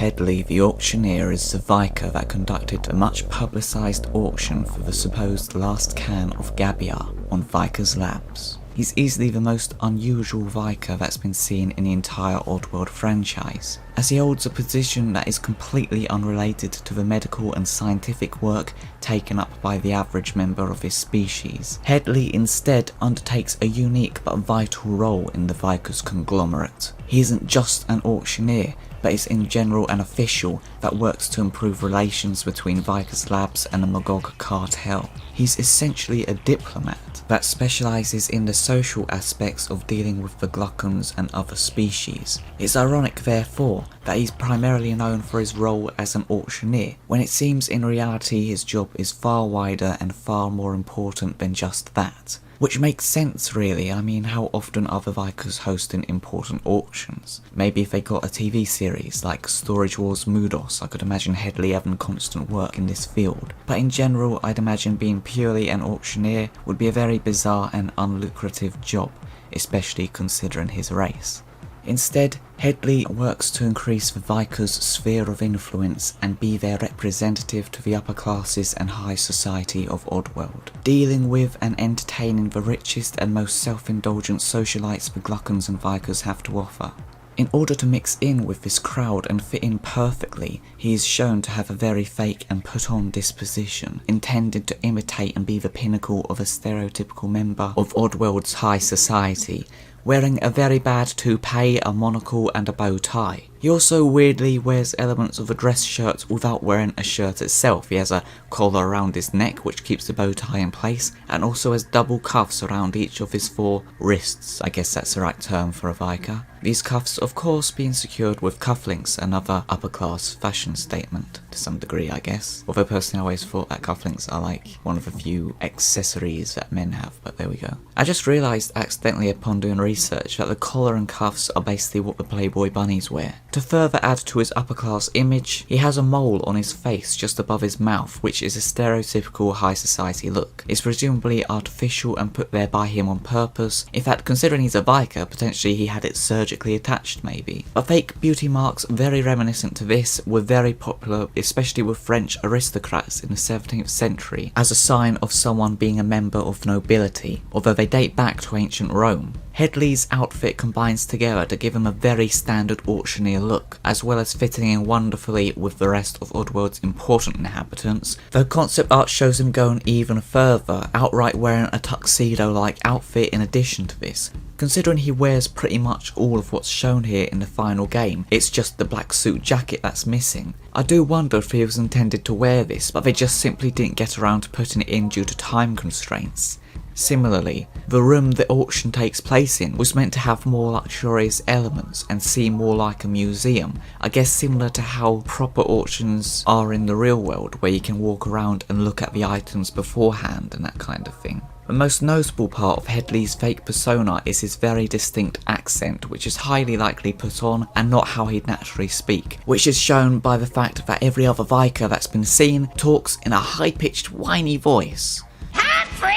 Headley the Auctioneer is the Vykker that conducted a much publicised auction for the supposed last can of Gabbiar on Vykkers Labs. He's easily the most unusual Vykker that's been seen in the entire Oddworld franchise, as he holds a position that is completely unrelated to the medical and scientific work taken up by the average member of his species. Headley instead undertakes a unique but vital role in the Vykkers conglomerate. He isn't just an auctioneer, but is in general an official that works to improve relations between Vykkers Labs and the Magog cartel. He's essentially a diplomat that specialises in the social aspects of dealing with the Gluckons and other species. It's ironic therefore that he's primarily known for his role as an auctioneer, when it seems in reality his job is far wider and far more important than just that. Which makes sense really. I mean, how often are the Vykkers hosting important auctions? Maybe if they got a TV series like Storage Wars Moodos, I could imagine Headley having constant work in this field. But in general, I'd imagine being purely an auctioneer would be a very bizarre and unlucrative job, especially considering his race. Instead, Headley works to increase the Vykkers' sphere of influence and be their representative to the upper classes and high society of Oddworld, dealing with and entertaining the richest and most self-indulgent socialites the Gluckons and Vykkers have to offer. In order to mix in with this crowd and fit in perfectly, he is shown to have a very fake and put-on disposition, intended to imitate and be the pinnacle of a stereotypical member of Oddworld's high society, wearing a very bad toupee, a monocle and a bow tie. He also weirdly wears elements of a dress shirt without wearing a shirt itself. He has a collar around his neck which keeps the bow tie in place, and also has double cuffs around each of his 4 wrists. I guess that's the right term for a Vykker. These cuffs of course being secured with cufflinks, another upper class fashion statement to some degree I guess. Although personally I always thought that cufflinks are like one of the few accessories that men have, but there we go. I just realised accidentally upon doing research that the collar and cuffs are basically what the Playboy bunnies wear. To further add to his upper class image, he has a mole on his face just above his mouth, which is a stereotypical high society look. It's presumably artificial and put there by him on purpose. In fact, considering he's a Vykker, potentially he had it surgically attached maybe. But fake beauty marks very reminiscent to this were very popular, especially with French aristocrats in the 17th century, as a sign of someone being a member of nobility, although they date back to ancient Rome. Headley's outfit combines together to give him a very standard auctioneer look, as well as fitting in wonderfully with the rest of Oddworld's important inhabitants, though concept art shows him going even further, outright wearing a tuxedo-like outfit in addition to this. Considering he wears pretty much all of what's shown here in the final game, it's just the black suit jacket that's missing. I do wonder if he was intended to wear this, but they just simply didn't get around to putting it in due to time constraints. Similarly, the room the auction takes place in was meant to have more luxurious elements and seem more like a museum, I guess similar to how proper auctions are in the real world, where you can walk around and look at the items beforehand and that kind of thing. The most notable part of Headley's fake persona is his very distinct accent, which is highly likely put on and not how he'd naturally speak, which is shown by the fact that every other Vykker that's been seen talks in a high-pitched whiny voice. Humphrey!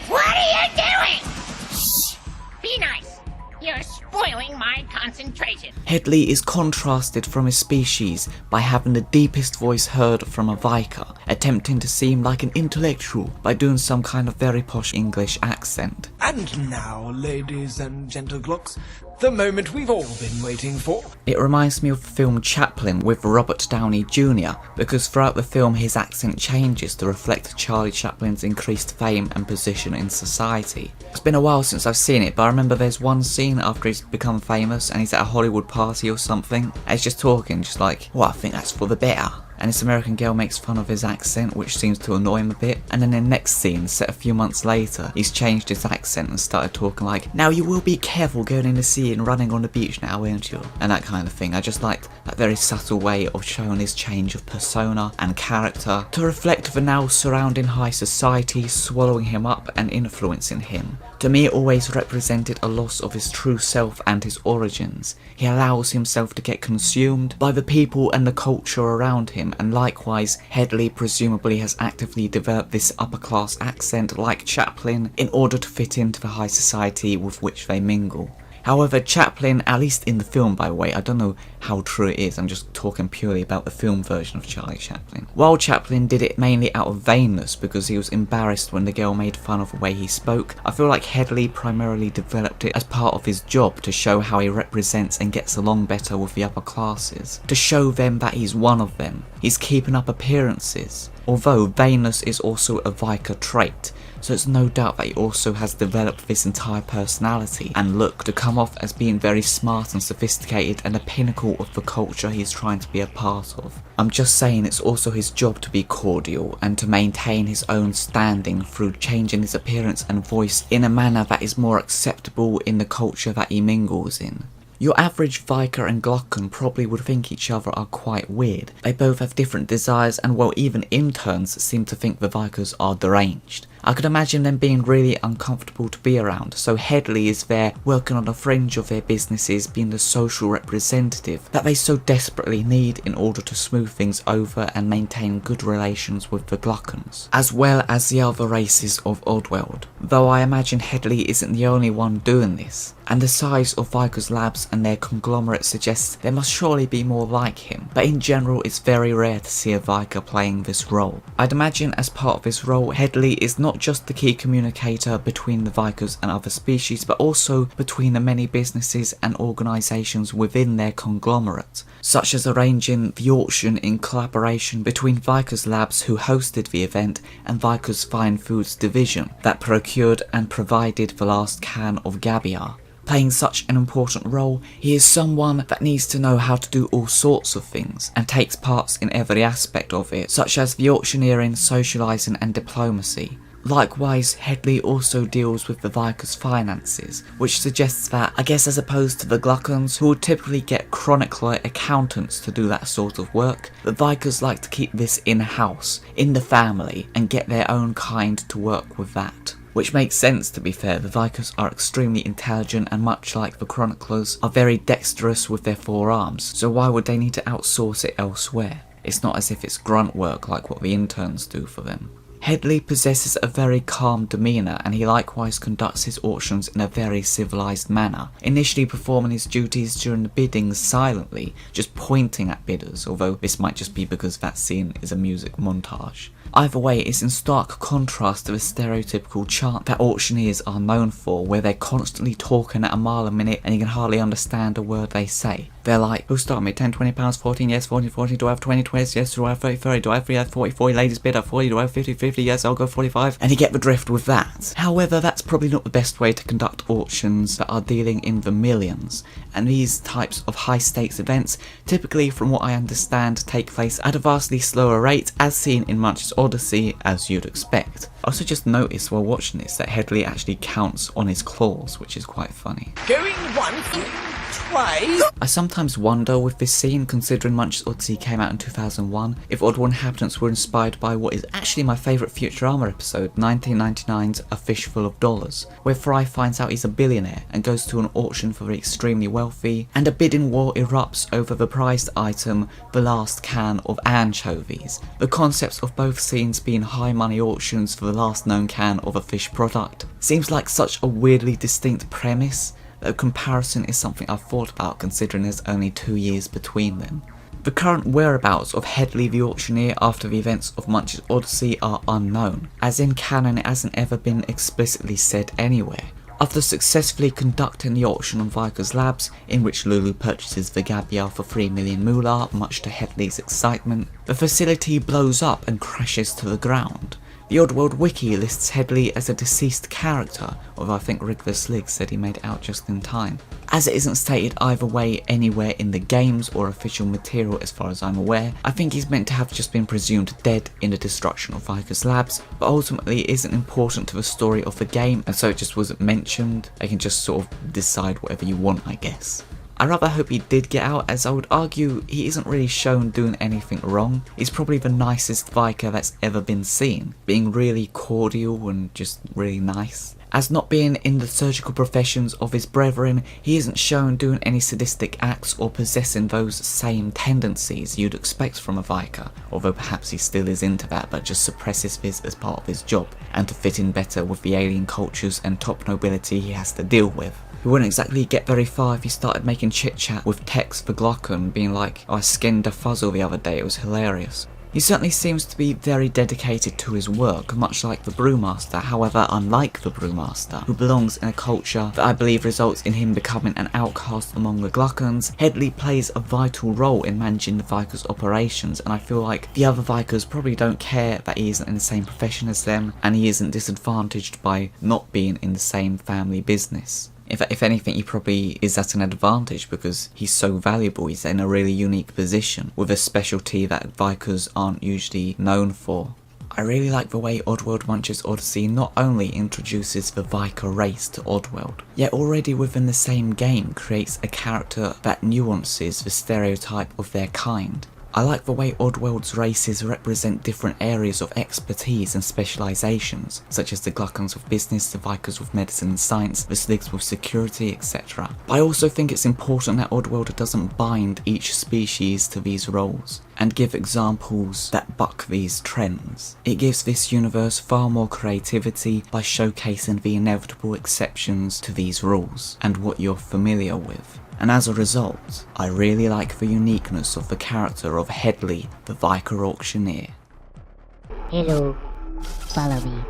What are you doing? Shh! Be nice. You're spoiling my concentration. Headley is contrasted from his species by having the deepest voice heard from a Vykker, attempting to seem like an intellectual by doing some kind of very posh English accent. And now, ladies and gentleglucks, the moment we've all been waiting for. It reminds me of the film Chaplin with Robert Downey Jr., because throughout the film his accent changes to reflect Charlie Chaplin's increased fame and position in society. It's been a while since I've seen it, but I remember there's one scene after he's become famous and he's at a Hollywood party or something, and he's just talking, just like, well, I think that's for the better. And this American girl makes fun of his accent, which seems to annoy him a bit, and then in the next scene, set a few months later, he's changed his accent and started talking like, now you will be careful going in the sea and running on the beach now, won't you? And that kind of thing. I just liked that very subtle way of showing his change of persona and character to reflect the now surrounding high society swallowing him up and influencing him. To me, it always represented a loss of his true self and his origins. He allows himself to get consumed by the people and the culture around him, and likewise, Headley presumably has actively developed this upper class accent like Chaplin in order to fit into the high society with which they mingle. However, Chaplin, at least in the film by the way, I don't know how true it is, I'm just talking purely about the film version of Charlie Chaplin. While Chaplin did it mainly out of vainness because he was embarrassed when the girl made fun of the way he spoke, I feel like Headley primarily developed it as part of his job to show how he represents and gets along better with the upper classes, to show them that he's one of them. He's keeping up appearances. Although vainness is also a Vykker trait, so it's no doubt that he also has developed this entire personality and look to come off as being very smart and sophisticated and the pinnacle of the culture he's trying to be a part of. I'm just saying it's also his job to be cordial and to maintain his own standing through changing his appearance and voice in a manner that is more acceptable in the culture that he mingles in. Your average Vykker and Glocken probably would think each other are quite weird. They both have different desires and well, even interns seem to think the Vykkers are deranged. I could imagine them being really uncomfortable to be around, so Headley is there working on the fringe of their businesses, being the social representative that they so desperately need in order to smooth things over and maintain good relations with the Glockens, as well as the other races of Oddworld. Though I imagine Headley isn't the only one doing this, and the size of Vykkers Labs and their conglomerate suggests there must surely be more like him, but in general it's very rare to see a Vykker playing this role. I'd imagine as part of this role, Headley is not just the key communicator between the Vykkers and other species, but also between the many businesses and organisations within their conglomerate, such as arranging the auction in collaboration between Vykkers Labs, who hosted the event, and Vykkers Fine Foods division that procured and provided the last can of Gabbiar. Playing such an important role, he is someone that needs to know how to do all sorts of things and takes parts in every aspect of it, such as the auctioneering, socialising and diplomacy. Likewise, Headley also deals with the Vykkers' finances, which suggests that, I guess as opposed to the Glockens, who would typically get chronicler accountants to do that sort of work, the Vykkers like to keep this in-house, in the family, and get their own kind to work with that. Which makes sense, to be fair. The Vykkers are extremely intelligent and, much like the chroniclers, are very dexterous with their forearms, so why would they need to outsource it elsewhere? It's not as if it's grunt work like what the interns do for them. Headley possesses a very calm demeanour, and he likewise conducts his auctions in a very civilised manner, initially performing his duties during the biddings silently, just pointing at bidders, although this might just be because that scene is a music montage. Either way, it's in stark contrast to the stereotypical chant that auctioneers are known for, where they're constantly talking at a mile a minute and you can hardly understand a word they say. They're like, who'll start me? 10, 20 pounds, 14, yes, 40, 40, do I have 20, 20, yes, do I have 30, 30, do I have 3, 40, 40, ladies bid at 40, do I have 50, 50, yes, I'll go 45, and you get the drift with that. However, that's probably not the best way to conduct auctions that are dealing in the millions, and these types of high stakes events, typically from what I understand, take place at a vastly slower rate, as seen in Munch's Oddysee, as you'd expect. I also just noticed while watching this that Headley actually counts on his claws, which is quite funny. Going once, twice. I sometimes wonder with this scene, considering Munch's Oddysee came out in 2001, if Oddworld Inhabitants were inspired by what is actually my favourite Futurama episode, 1999's A Fish Full of Dollars, where Fry finds out he's a billionaire and goes to an auction for the extremely wealthy, and a bidding war erupts over the prized item, the last can of anchovies. The concepts of both scenes being high money auctions for the last known can of a fish product seems like such a weirdly distinct premise, though comparison is something I've thought about considering there's only 2 years between them. The current whereabouts of Headley the Auctioneer after the events of Munch's Oddysee are unknown, as in canon it hasn't ever been explicitly said anywhere. After successfully conducting the auction on Vykkers Labs, in which Lulu purchases the Gabbiar for 3 million moolah, much to Headley's excitement, the facility blows up and crashes to the ground. The Oddworld wiki lists Headley as a deceased character, although I think Rick the Slig said he made it out just in time. As it isn't stated either way anywhere in the games or official material as far as I'm aware, I think he's meant to have just been presumed dead in the destruction of Vykkers Labs, but ultimately it isn't important to the story of the game, and so it just wasn't mentioned. They can just sort of decide whatever you want, I guess. I rather hope he did get out, as I would argue he isn't really shown doing anything wrong. He's probably the nicest Vykker that's ever been seen, being really cordial and just really nice. As not being in the surgical professions of his brethren, he isn't shown doing any sadistic acts or possessing those same tendencies you'd expect from a Vykker, although perhaps he still is into that but just suppresses this as part of his job, and to fit in better with the alien cultures and top nobility he has to deal with. You wouldn't exactly get very far if you started making chit-chat with Tex the Glocken being like, "Oh, I skinned a fuzzle the other day, it was hilarious." He certainly seems to be very dedicated to his work, much like the Brewmaster, however unlike the Brewmaster, who belongs in a culture that I believe results in him becoming an outcast among the Gluckons. Headley plays a vital role in managing the Vykkers' operations, and I feel like the other Vykkers probably don't care that he isn't in the same profession as them, and he isn't disadvantaged by not being in the same family business. If anything, he probably is at an advantage because he's so valuable. He's in a really unique position with a specialty that Vykkers aren't usually known for. I really like the way Oddworld Munch's Oddysee not only introduces the Vykker race to Oddworld, yet already within the same game creates a character that nuances the stereotype of their kind. I like the way Oddworld's races represent different areas of expertise and specializations, such as the Gluckons with business, the Vykkers with medicine and science, the Sligs with security, etc. But I also think it's important that Oddworld doesn't bind each species to these roles, and give examples that buck these trends. It gives this universe far more creativity by showcasing the inevitable exceptions to these rules, and what you're familiar with. And as a result, I really like the uniqueness of the character of Headley the Vykker Auctioneer. Hello, follow me.